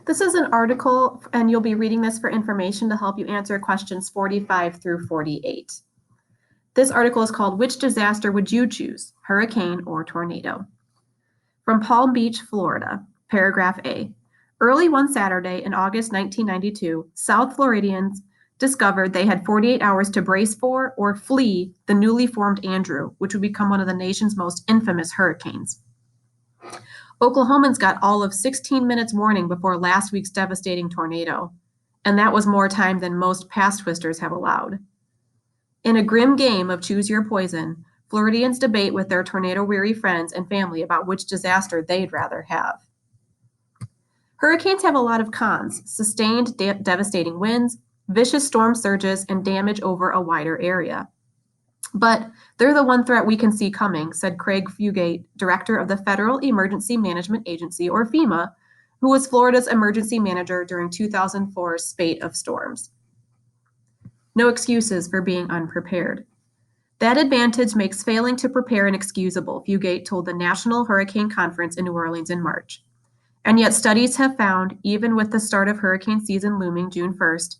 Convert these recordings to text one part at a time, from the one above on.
This is an article, and you'll be reading this for information to help you answer questions 45 through 48. This article is called, Which Disaster Would You Choose, Hurricane or Tornado? From Palm Beach, Florida, paragraph A. Early one Saturday in August 1992, South Floridians discovered they had 48 hours to brace for or flee the newly formed Andrew, which would become one of the nation's most infamous hurricanes. Oklahomans got all of 16 minutes warning before last week's devastating tornado, and that was more time than most past twisters have allowed. In a grim game of choose your poison, Floridians debate with their tornado-weary friends and family about which disaster they'd rather have. Hurricanes have a lot of cons: sustained, devastating winds, vicious storm surges, and damage over a wider area. But they're the one threat we can see coming, said Craig Fugate, director of the Federal Emergency Management Agency, or FEMA, who was Florida's emergency manager during 2004's spate of storms. No excuses for being unprepared. That advantage makes failing to prepare inexcusable, Fugate told the National Hurricane Conference in New Orleans in March. And yet studies have found, even with the start of hurricane season looming June 1st,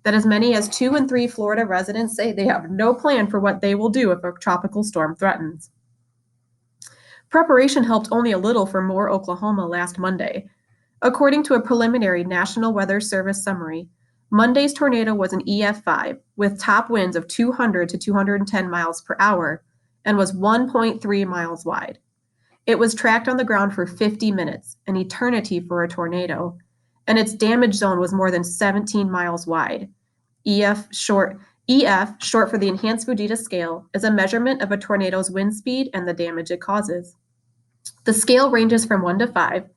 that as many as 2 in 3 Florida residents say they have no plan for what they will do if a tropical storm threatens. Preparation helped only a little for Moore, Oklahoma last Monday. According to a preliminary National Weather Service summary, Monday's tornado was an EF5 with top winds of 200 to 210 miles per hour and was 1.3 miles wide. It was tracked on the ground for 50 minutes, an eternity for a tornado, and its damage zone was more than 17 miles wide. EF, short for the Enhanced Fujita Scale, is a measurement of a tornado's wind speed and the damage it causes. The scale ranges from 1 to 5,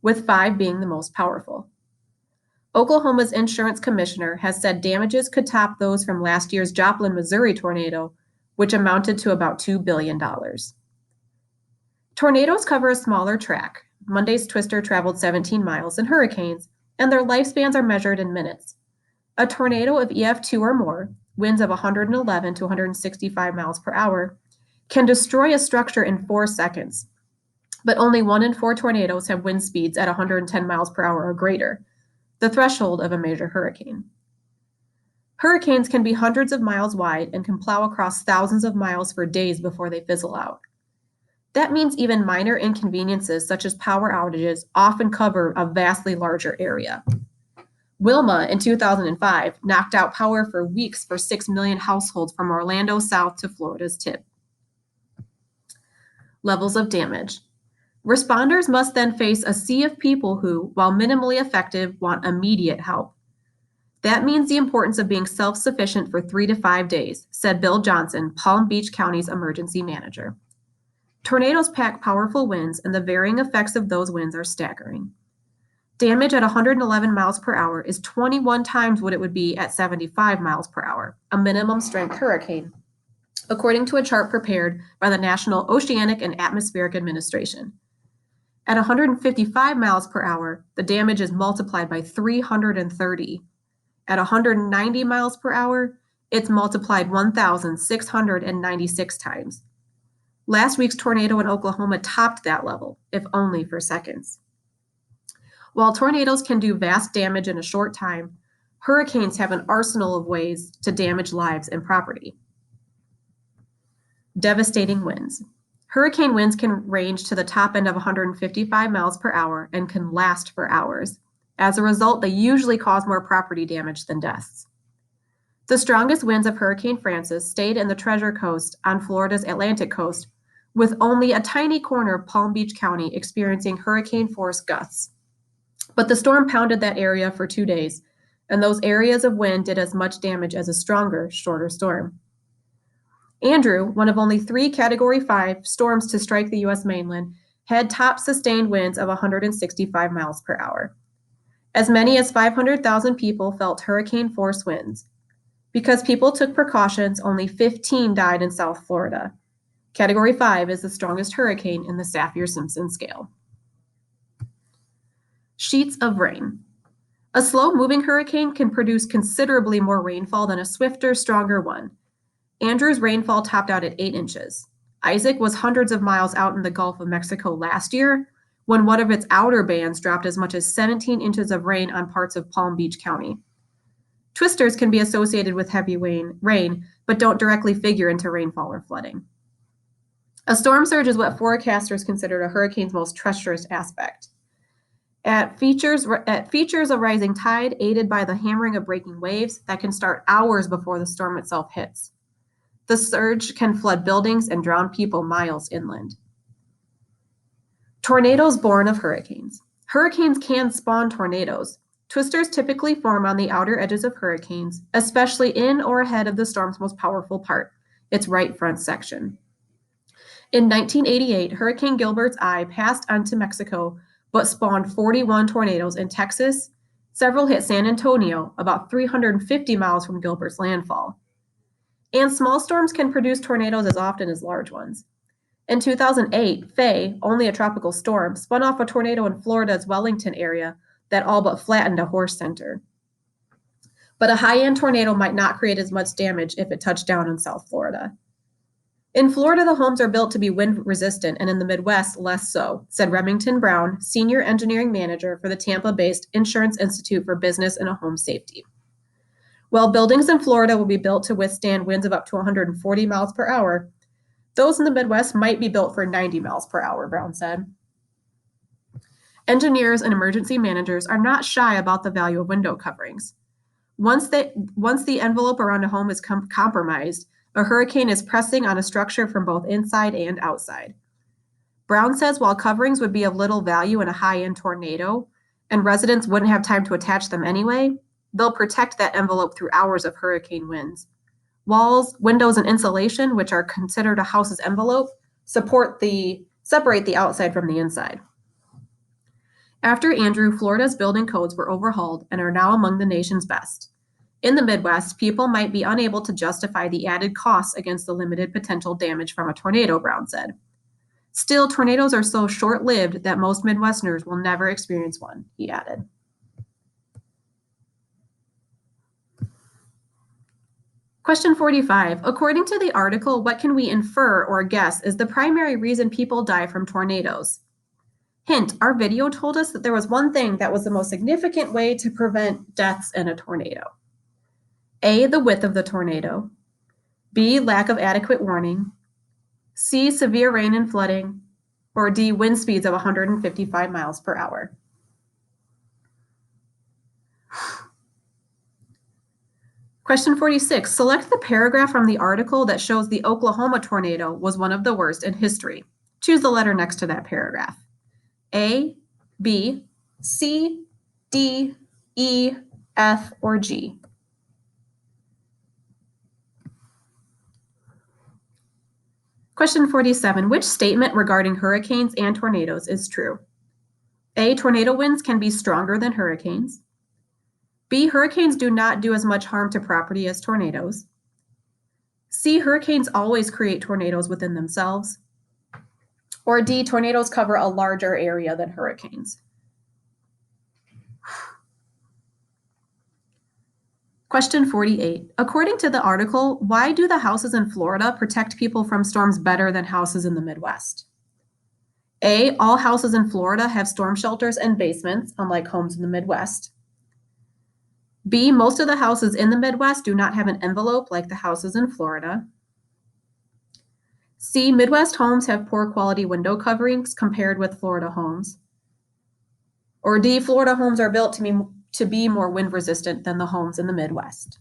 with 5 being the most powerful. Oklahoma's insurance commissioner has said damages could top those from last year's Joplin, Missouri tornado, which amounted to about $2 billion. Tornadoes cover a smaller track. Monday's twister traveled 17 miles in hurricanes, and their lifespans are measured in minutes. A tornado of EF2 or more, winds of 111 to 165 miles per hour, can destroy a structure in 4 seconds. But only 1 in 4 tornadoes have wind speeds at 110 miles per hour or greater, the threshold of a major hurricane. Hurricanes can be hundreds of miles wide and can plow across thousands of miles for days before they fizzle out. That means even minor inconveniences such as power outages often cover a vastly larger area. Wilma in 2005 knocked out power for weeks for 6 million households from Orlando south to Florida's tip. Levels of damage. Responders must then face a sea of people who, while minimally effective, want immediate help. That means the importance of being self-sufficient for 3 to 5 days, said Bill Johnson, Palm Beach County's emergency manager. Tornadoes pack powerful winds, and the varying effects of those winds are staggering. Damage at 111 miles per hour is 21 times what it would be at 75 miles per hour, a minimum strength hurricane, according to a chart prepared by the National Oceanic and Atmospheric Administration. At 155 miles per hour, the damage is multiplied by 330. At 190 miles per hour, it's multiplied 1,696 times. Last week's tornado in Oklahoma topped that level, if only for seconds. While tornadoes can do vast damage in a short time, hurricanes have an arsenal of ways to damage lives and property. Devastating winds. Hurricane winds can range to the top end of 155 miles per hour and can last for hours. As a result, they usually cause more property damage than deaths. The strongest winds of Hurricane Frances stayed in the Treasure Coast on Florida's Atlantic coast, with only a tiny corner of Palm Beach County experiencing hurricane-force gusts. But the storm pounded that area for 2 days, and those areas of wind did as much damage as a stronger, shorter storm. Andrew, one of only 3 Category 5 storms to strike the U.S. mainland, had top sustained winds of 165 miles per hour. As many as 500,000 people felt hurricane-force winds. Because people took precautions, only 15 died in South Florida. Category 5 is the strongest hurricane in the Saffir-Simpson scale. Sheets of rain. A slow-moving hurricane can produce considerably more rainfall than a swifter, stronger one. Andrew's rainfall topped out at 8 inches. Isaac was hundreds of miles out in the Gulf of Mexico last year, when one of its outer bands dropped as much as 17 inches of rain on parts of Palm Beach County. Twisters can be associated with heavy rain, but don't directly figure into rainfall or flooding. A storm surge is what forecasters consider a hurricane's most treacherous aspect. It features a rising tide aided by the hammering of breaking waves that can start hours before the storm itself hits. The surge can flood buildings and drown people miles inland. Tornadoes born of hurricanes. Hurricanes can spawn tornadoes. Twisters typically form on the outer edges of hurricanes, especially in or ahead of the storm's most powerful part, its right front section. In 1988, Hurricane Gilbert's eye passed onto Mexico, but spawned 41 tornadoes in Texas. Several hit San Antonio, about 350 miles from Gilbert's landfall. And small storms can produce tornadoes as often as large ones. In 2008, Faye, only a tropical storm, spun off a tornado in Florida's Wellington area that all but flattened a horse center. But a high-end tornado might not create as much damage if it touched down in South Florida. In Florida, the homes are built to be wind resistant, and in the Midwest, less so, said Remington Brown, Senior Engineering Manager for the Tampa-based Insurance Institute for Business and Home Safety. While buildings in Florida will be built to withstand winds of up to 140 miles per hour, those in the Midwest might be built for 90 miles per hour, Brown said. Engineers and emergency managers are not shy about the value of window coverings. Once the envelope around a home is compromised, a hurricane is pressing on a structure from both inside and outside. Brown says while coverings would be of little value in a high-end tornado, and residents wouldn't have time to attach them anyway, they'll protect that envelope through hours of hurricane winds. Walls, windows, and insulation, which are considered a house's envelope, separate the outside from the inside. After Andrew, Florida's building codes were overhauled and are now among the nation's best. In the Midwest, people might be unable to justify the added costs against the limited potential damage from a tornado, Brown said. Still, tornadoes are so short-lived that most Midwesterners will never experience one, he added. Question 45. According to the article, what can we infer or guess is the primary reason people die from tornadoes? Hint, our video told us that there was one thing that was the most significant way to prevent deaths in a tornado. A, the width of the tornado. B, lack of adequate warning. C, severe rain and flooding. Or D, wind speeds of 155 miles per hour. Question 46. Select the paragraph from the article that shows the Oklahoma tornado was one of the worst in history. Choose the letter next to that paragraph. A, B, C, D, E, F, or G. Question 47. Which statement regarding hurricanes and tornadoes is true? A, tornado winds can be stronger than hurricanes. B, hurricanes do not do as much harm to property as tornadoes. C, hurricanes always create tornadoes within themselves. Or D, tornadoes cover a larger area than hurricanes. Question 48. According to the article, why do the houses in Florida protect people from storms better than houses in the Midwest? A, all houses in Florida have storm shelters and basements, unlike homes in the Midwest. B, most of the houses in the Midwest do not have an envelope like the houses in Florida. C, Midwest homes have poor quality window coverings compared with Florida homes. Or D, Florida homes are built to be more wind resistant than the homes in the Midwest.